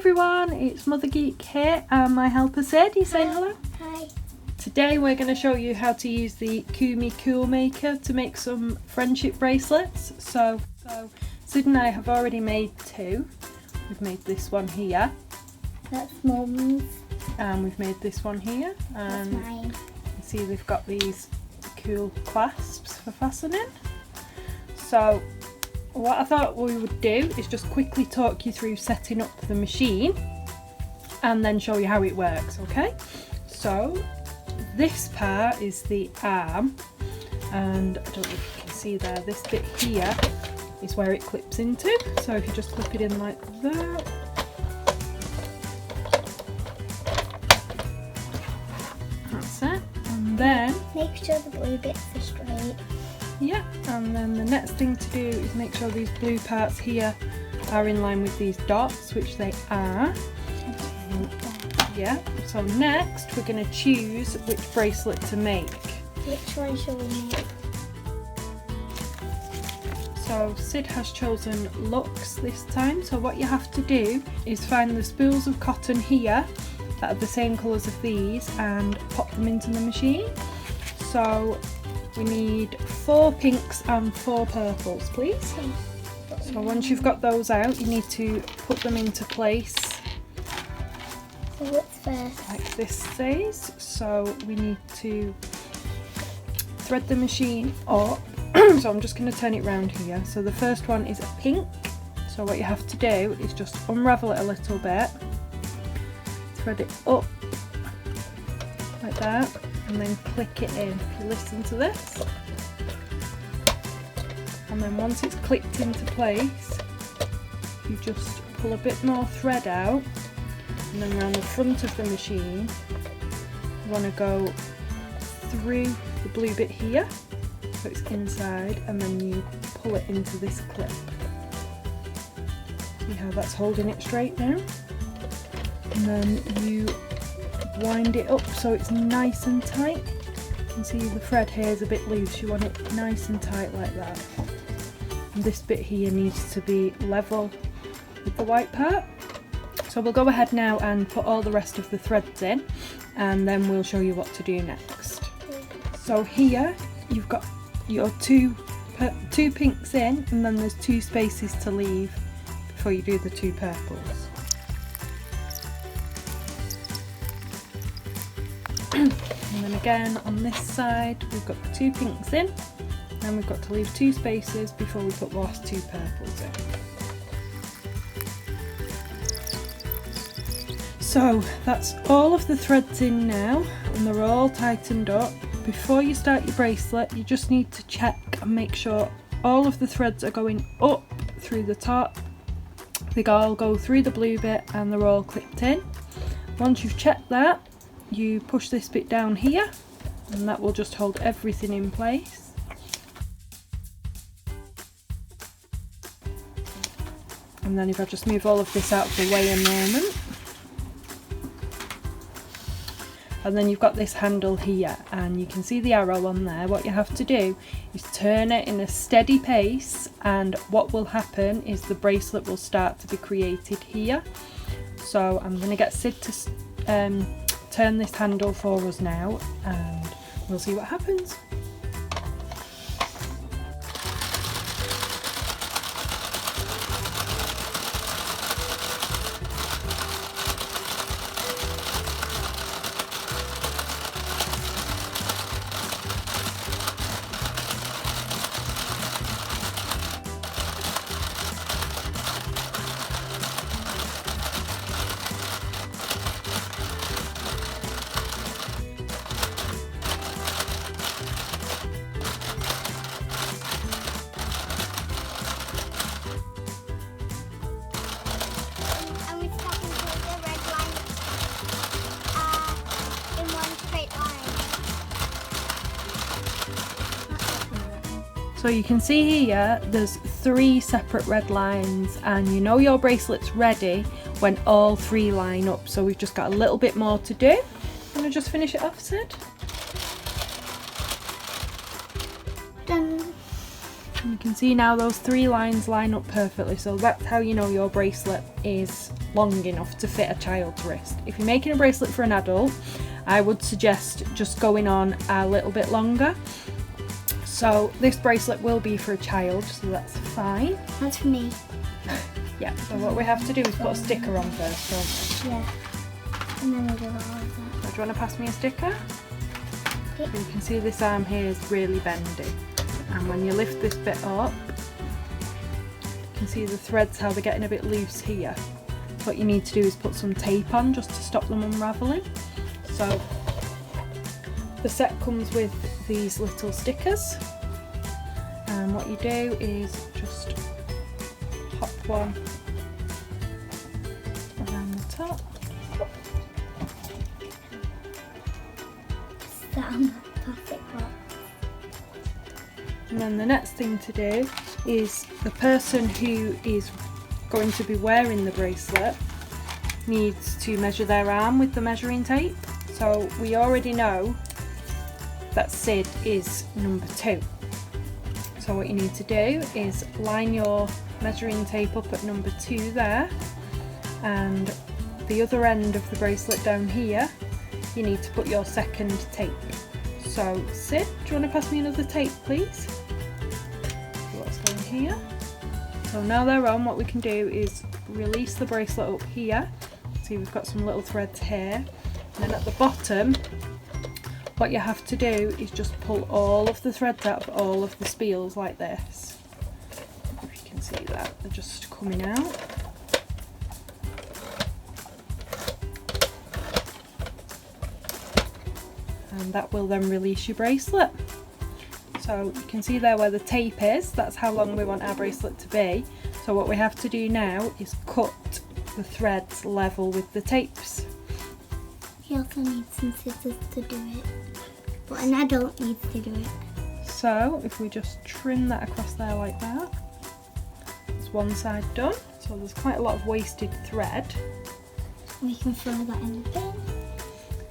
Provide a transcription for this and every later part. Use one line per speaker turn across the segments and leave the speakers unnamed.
everyone, it's MotherGeek here and my helper Sid. You saying hello?
Hi.
Today we're going to show you how to use the Kumi Cool Maker to make some friendship bracelets. So Sid and I have already made two. We've made this one here.
That's Mum's.
And we've made this one here. And
that's mine.
You can see they've got these cool clasps for fastening. So what I thought we would do is just quickly talk you through setting up the machine and then show you how it works, okay? So this part is the arm, and I don't know if you can see there, this bit here is where it clips into. So if you just clip it in like that. That's it. And then
make sure the blue bits are straight.
Yeah, and then the next thing to do is make sure these blue parts here are in line with these dots, which they are. Yeah, so next we're going to choose which bracelet to make.
Which one shall we make?
So Sid has chosen Lux this time, so what you have to do is find the spools of cotton here that are the same colours as these and pop them into the machine. So we need 4 pinks and 4 purples, please. So once you've got those out, you need to put them into place.
So what's first?
Like this says. So we need to thread the machine up. So I'm just going to turn it round here. So the first one is a pink. So what you have to do is just unravel it a little bit, thread it up like that, and then click it in. If you listen to this, and then once it's clicked into place, you just pull a bit more thread out, and then around the front of the machine you want to go through the blue bit here so it's inside, and then you pull it into this clip. See how that's holding it straight now? And then you wind it up so it's nice and tight. You can see the thread here is a bit loose, you want it nice and tight like that. And this bit here needs to be level with the white part. So we'll go ahead now and put all the rest of the threads in, and then we'll show you what to do next. So here you've got your two pinks in, and then there's 2 spaces to leave before you do the 2 purples. And then again on this side we've got the 2 pinks in, and we've got to leave 2 spaces before we put the last 2 purples in. So that's all of the threads in now, and they're all tightened up. Before you start your bracelet, you just need to check and make sure all of the threads are going up through the top. They all go through the blue bit and they're all clipped in. Once you've checked that, you push this bit down here, and that will just hold everything in place. And then if I just move all of this out of the way a moment. And then you've got this handle here, and you can see the arrow on there. What you have to do is turn it in a steady pace, and what will happen is the bracelet will start to be created here. So I'm going to get Sid to turn this handle for us now, and we'll see what happens. So you can see here there's 3 separate red lines, and you know your bracelet's ready when all 3 line up. So we've just got a little bit more to do. Want to just finish it off, Sid?
Done.
You can see now those 3 lines line up perfectly, so that's how you know your bracelet is long enough to fit a child's wrist. If you're making a bracelet for an adult, I would suggest just going on a little bit longer. So this bracelet will be for a child, so that's fine.
That's for me.
Yeah, so what we have to do is put a sticker on first, don't we?
Yeah. And then we'll do all of that.
So do you want to pass me a sticker?
Yeah.
So you can see this arm here is really bendy. And when you lift this bit up, you can see the threads, how they're getting a bit loose here. What you need to do is put some tape on just to stop them unravelling. So the set comes with these little stickers, and what you do is just pop one around the top.
That on the plastic box.
And then the next thing to do is the person who is going to be wearing the bracelet needs to measure their arm with the measuring tape. So we already know that Sid is number 2. So what you need to do is line your measuring tape up at number 2 there, and the other end of the bracelet down here, you need to put your second tape. So Sid, do you want to pass me another tape, please? What's going here? So now they're on, what we can do is release the bracelet up here. See, we've got some little threads here. And then at the bottom, what you have to do is just pull all of the threads out of all of the spools like this. If you can see that, they're just coming out. And that will then release your bracelet. So you can see there where the tape is, that's how long we want our bracelet to be. So what we have to do now is cut the threads level with the tapes.
You also need some scissors to do it, but an adult needs to do it.
So if we just trim that across there like that, it's one side done. So there's quite a lot of wasted thread.
We can throw that in the bin.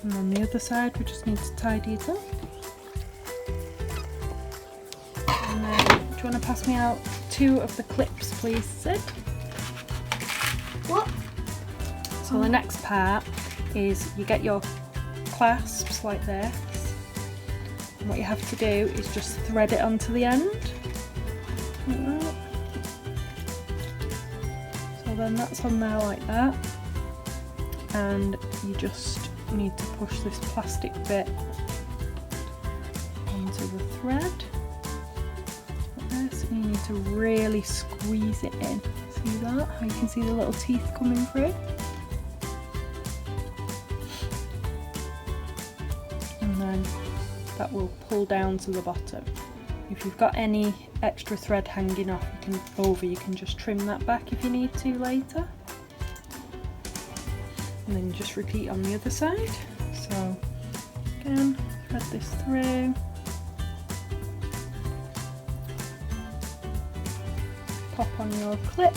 And on the other side we just need to tidy it up. And then, do you want to pass me out 2 of the clips please, Sid?
What?
So the next part is you get your clasps like this, and what you have to do is just thread it onto the end like that. So then that's on there like that, and you just need to push this plastic bit onto the thread like this, and you need to really squeeze it in. See that? How you can see the little teeth coming through? And then that will pull down to the bottom. If you've got any extra thread hanging off you can just trim that back if you need to later. And then you just repeat on the other side. So again, thread this through. Pop on your clip.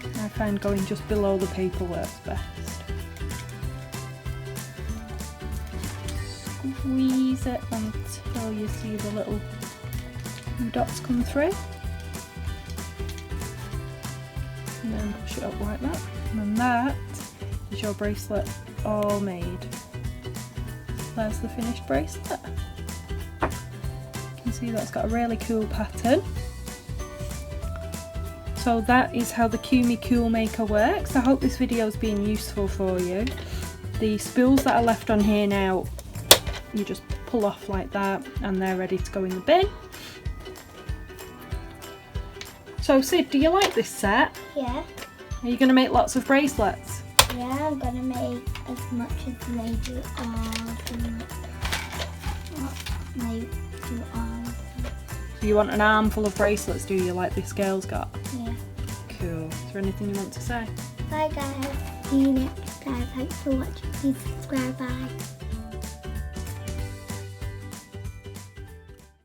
I find going just below the paper works best. Squeeze it until you see the little dots come through. And then push it up like that. And then that is your bracelet all made. There's the finished bracelet. You can see that's got a really cool pattern. So that is how the Kumi Cool Maker works. I hope this video has been useful for you. The spools that are left on here now, you just pull off like that and they're ready to go in the bin. So Sid, do you like this set?
Yeah.
Are you going to make lots of bracelets?
Yeah, I'm gonna make as much as they do
So you want an armful of bracelets, do you, like this girl's got?
Yeah.
Cool. Is there anything you want to say?
Bye guys. See you next time. Thanks for watching. Please subscribe. Bye.